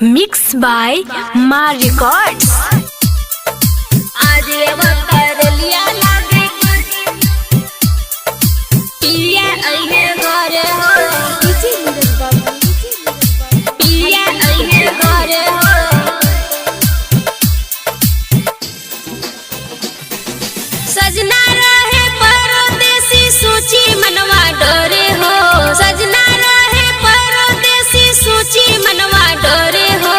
Mixed by Ma Records. सजना रहे परदेसी सोची मनवा डरे हो। सजना रहे परदेसी सोची मनवा डरे हो।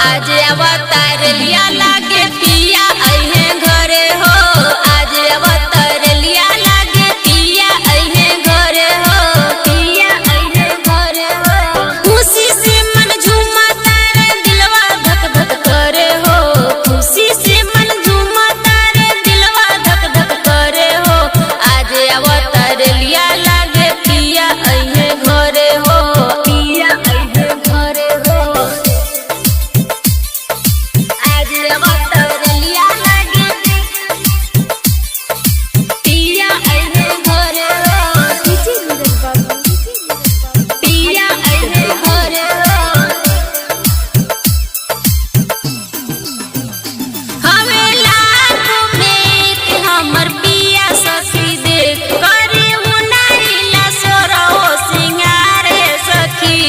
आज अवतार लिया लागे पिया अहे घरे हो। आज अवतार लिया लागे पिया अहे घरे हो। पिया अहे घरे हो। खुशी से मन झूमता रे दिलवा धक धक करे हो। खुशी से मन झूमता रे दिलवा धक धक करे हो। आज अवतार लिया लागे पिया अहे घरे हो। पिया अहे घरे हो। आज अवतार लिया लागे पिया अहे घरे हो। पिया अहे घरे हो। हमें लाख में के हमर पिया सखी देख करे उनाइला सोरहो सिंगारे सखी।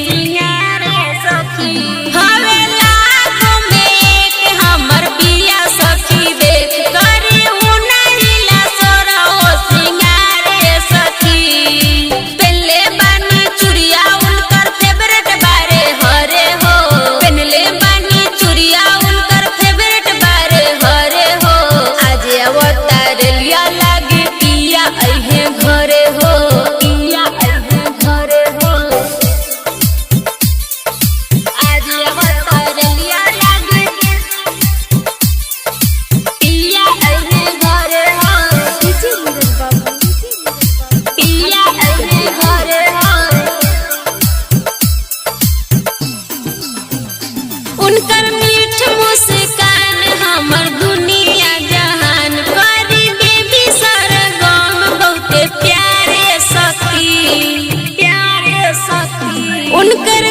सिंगारे सखी हमें लाख में के हमर पिया सखी देख करे उनाइला सोरहो सिंगारे सखी। पहले बानी चुड़िया उनकर फेवरेट बारे हरे हो। पहले बानी चुड़िया उनकर फेवरेट बारे हरे हो। आज अवतार लिया लागे पिया अहे घरे हो। पिया अहे घरे हो। आज अवतार लिया लागे पिया अहे घरे हो। पिया अहे घरे हो। उनकर मीठ मुस्कान हमर दुनिया जहान करी बेबी सरगम बहुते प्यारे सखी। प्यारे सखी उनकर